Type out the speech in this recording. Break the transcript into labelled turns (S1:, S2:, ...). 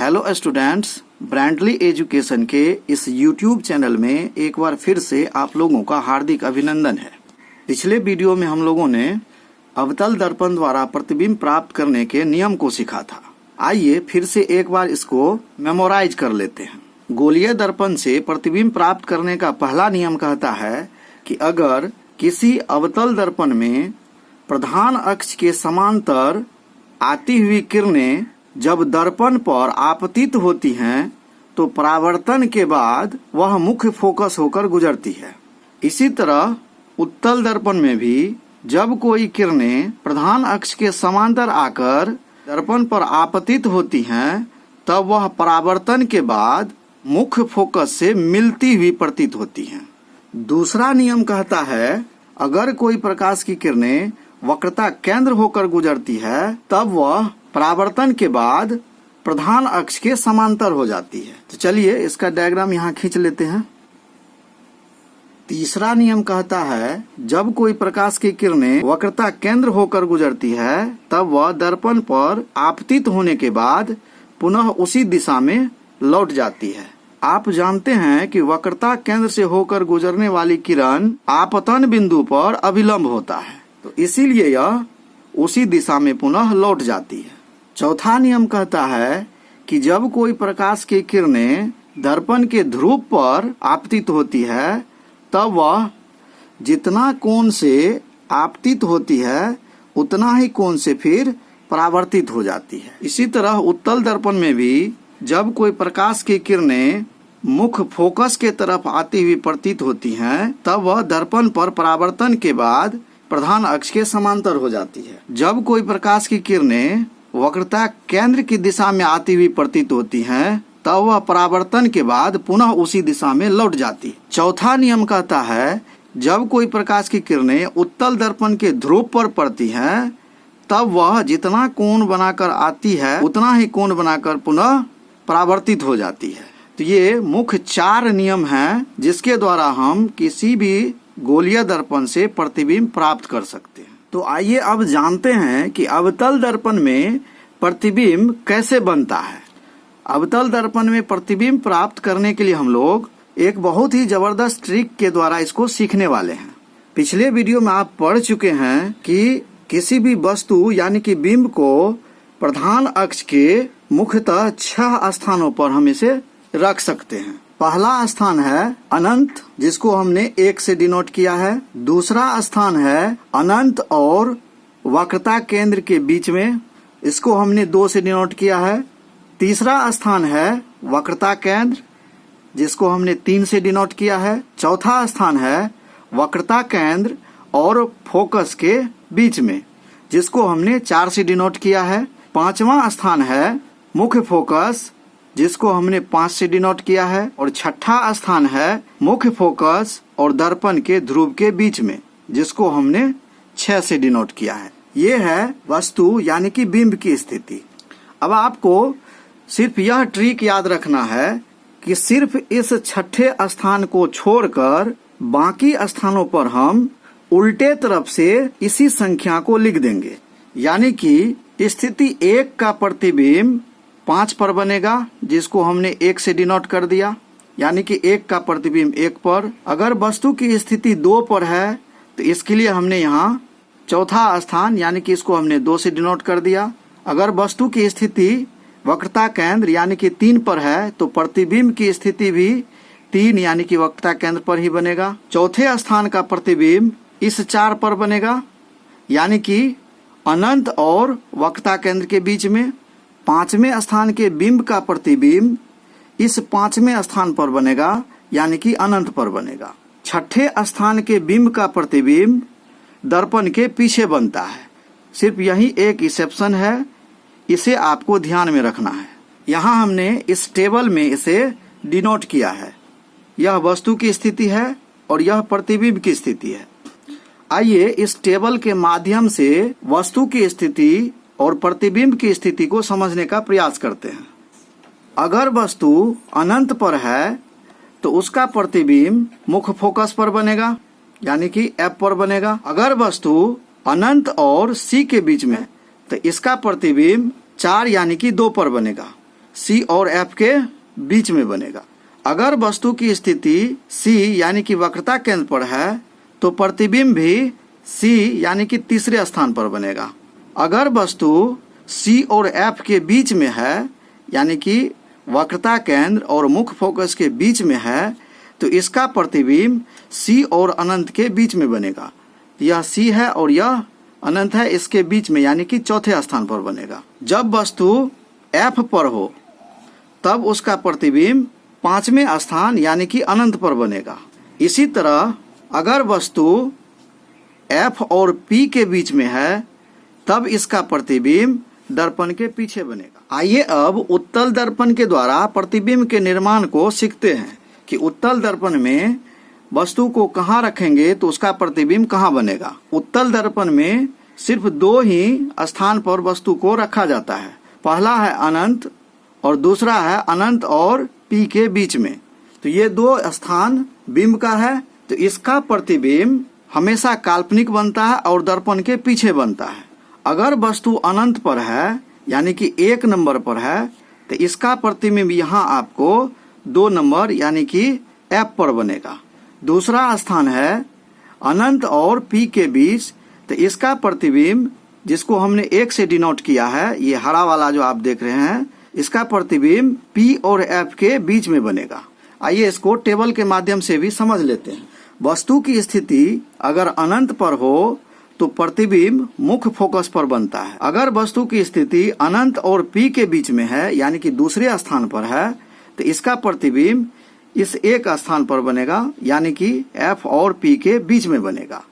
S1: Hello students, ब्रांडली education के इस YouTube channel में एक बार फिर से आप लोगों का हार्दिक अभिनंदन है। पिछले वीडियो में हम लोगों ने अवतल दर्पण द्वारा प्रतिबिंब प्राप्त करने के नियम को सीखा था। आइए फिर से एक बार इसको मेमोराइज कर लेते हैं। गोलीय दर्पण से प्रतिबिंब प्राप्त करने का पहला नियम कहता है कि अगर किसी अवतल दर्पण में प्रधान अक्ष के समांतर आती हुई किरणें जब दर्पण पर आपतित होती हैं तो परावर्तन के बाद वह मुख्य फोकस होकर गुजरती है। इसी तरह उत्तल दर्पण में भी जब कोई किरणें प्रधान अक्ष के समांतर आकर दर्पण पर आपतित होती हैं तब वह परावर्तन के बाद मुख्य फोकस से मिलती हुई प्रतीत होती हैं। दूसरा नियम कहता है अगर कोई प्रकाश की किरणें वक्रता केंद्र होकर गुजरती है तब वह परावर्तन के बाद प्रधान अक्ष के समांतर हो जाती है। तो चलिए इसका डायग्राम यहाँ खींच लेते हैं। तीसरा नियम कहता है जब कोई प्रकाश की किरणें वक्रता केंद्र होकर गुजरती है तब वह दर्पण पर आपतित होने के बाद पुनः उसी दिशा में लौट जाती है। आप जानते हैं कि वक्रता केंद्र से होकर गुजरने वाली किरण आपतन बिंदु पर अभिलंब होता है, तो इसीलिए यह उसी दिशा में पुनः लौट जाती है। चौथा नियम कहता है कि जब कोई प्रकाश की किरणें दर्पण के ध्रुव पर आपतित होती है तब वह जितना कोण से आपतित होती है उतना ही कोण से फिर परावर्तित हो जाती है। इसी तरह उत्तल दर्पण में भी जब कोई प्रकाश की किरणें मुख्य फोकस के तरफ आती हुई प्रतीत होती हैं तब वह दर्पण पर परावर्तन के बाद प्रधान अक्ष के समांतर हो जाती है। जब कोई प्रकाश की किरणें वक्रता केंद्र की दिशा में आती हुई प्रतीत होती हैं तब वह परावर्तन के बाद पुनः उसी दिशा में लौट जाती है। चौथा नियम कहता है जब कोई प्रकाश की किरणें उत्तल दर्पण के ध्रुव पर पड़ती हैं तब वह जितना कोण बनाकर आती है उतना ही कोण बनाकर पुनः परावर्तित हो जाती है। तो ये मुख्य 4 नियम हैं जिसके द्वारा हम किसी भी गोलीय दर्पण से प्रतिबिंब प्राप्त कर सकते हैं। तो आइए अब जानते हैं कि अवतल दर्पण में प्रतिबिंब कैसे बनता है। अवतल दर्पण में प्रतिबिंब प्राप्त करने के लिए हम लोग एक बहुत ही जबरदस्त ट्रिक के द्वारा इसको सीखने वाले हैं। पिछले वीडियो में आप पढ़ चुके हैं कि किसी भी वस्तु यानी कि बिंब को प्रधान अक्ष के मुख्यतः 6 स्थानों पर हम इसे रख सकते हैं। पहला स्थान है अनंत, जिसको हमने 1 से डिनोट किया है। दूसरा स्थान है अनंत और वक्रता केंद्र के बीच में, इसको हमने 2 से डिनोट किया है। तीसरा स्थान है वक्रता केंद्र, जिसको हमने 3 से डिनोट किया है। चौथा स्थान है वक्रता केंद्र और फोकस के बीच में, जिसको हमने 4 से डिनोट किया है। पांचवा स्थान है मुख्य फोकस, जिसको हमने 5 से डिनोट किया है। और छठा स्थान है मुख्य फोकस और दर्पण के ध्रुव के बीच में, जिसको हमने 6 से डिनोट किया है। ये है वस्तु यानी कि बिंब की स्थिति। अब आपको सिर्फ यह ट्रिक याद रखना है कि सिर्फ इस छठे स्थान को छोड़कर बाकी स्थानों पर हम उल्टे तरफ से इसी संख्या को लिख देंगे। यानी कि स्थिति 1 का प्रतिबिंब 5 पर बनेगा, जिसको हमने 1 से डिनोट कर दिया। यानी कि 1 का प्रतिबिंब 1 पर। अगर वस्तु की स्थिति 2 पर है तो इसके लिए हमने यहाँ चौथा स्थान यानी कि इसको हमने 2 से डिनोट कर दिया। अगर वस्तु की स्थिति वक्रता केंद्र यानी कि 3 पर है तो प्रतिबिंब की स्थिति भी 3 यानी कि वक्रता केंद्र पर ही बनेगा। चौथे स्थान का प्रतिबिंब इस 4 पर बनेगा, यानी कि अनंत और वक्रता केंद्र के बीच में। 5वें स्थान के बिंब का प्रतिबिंब इस 5वें स्थान पर बनेगा, यानी कि अनंत पर बनेगा। छठे स्थान के बिंब का प्रतिबिंब दर्पण के पीछे बनता है। सिर्फ यही एक एक्सेप्शन है, इसे आपको ध्यान में रखना है। यहाँ हमने इस टेबल में इसे डिनोट किया है। यह वस्तु की स्थिति है और यह प्रतिबिंब की स्थिति है। आइए इस टेबल के माध्यम से वस्तु की स्थिति और प्रतिबिंब की स्थिति को समझने का प्रयास करते हैं। अगर वस्तु अनंत पर है तो उसका प्रतिबिंब मुख्य फोकस पर बनेगा, यानी कि F पर बनेगा। अगर वस्तु अनंत और C के बीच में तो इसका प्रतिबिंब 4 यानी कि 2 पर बनेगा। C और F के बीच में बनेगा। अगर वस्तु की स्थिति C यानी कि वक्रता केंद्र पर है तो प्रतिबिंब भी C यानी कि तीसरे स्थान पर बनेगा। अगर वस्तु C और F के बीच में है यानी कि वक्रता केंद्र और मुख्य फोकस के बीच में है तो इसका प्रतिबिंब C और अनंत के बीच में बनेगा। यह C है और यह अनंत है, इसके बीच में यानी कि चौथे स्थान पर बनेगा। जब वस्तु F पर हो तब उसका प्रतिबिंब पांचवें स्थान यानी कि अनंत पर बनेगा। इसी तरह अगर वस्तु F और P के बीच में है तब इसका प्रतिबिंब दर्पण के पीछे बनेगा। आइए अब उत्तल दर्पण के द्वारा प्रतिबिंब के निर्माण को सीखते हैं कि उत्तल दर्पण में वस्तु को कहाँ रखेंगे तो उसका प्रतिबिंब कहाँ बनेगा। उत्तल दर्पण में सिर्फ दो ही स्थान पर वस्तु को रखा जाता है। पहला है अनंत और दूसरा है अनंत और P के बीच में। तो ये दो स्थान बिंब का है, तो इसका प्रतिबिंब हमेशा काल्पनिक बनता है और दर्पण के पीछे बनता है। अगर वस्तु अनंत पर है यानी कि 1 नंबर पर है तो इसका प्रतिबिंब यहाँ आपको 2 नंबर यानी कि F पर बनेगा। दूसरा स्थान है अनंत और P के बीच, तो इसका प्रतिबिंब जिसको हमने 1 से डिनोट किया है, ये हरा वाला जो आप देख रहे हैं, इसका प्रतिबिंब P और F के बीच में बनेगा। आइए इसको टेबल के माध्यम से भी समझ लेते हैं। वस्तु की स्थिति अगर अनंत पर हो तो प्रतिबिंब मुख्य फोकस पर बनता है। अगर वस्तु की स्थिति अनंत और P के बीच में है यानी कि दूसरे स्थान पर है तो इसका प्रतिबिंब इस एक स्थान पर बनेगा यानी कि F और P के बीच में बनेगा।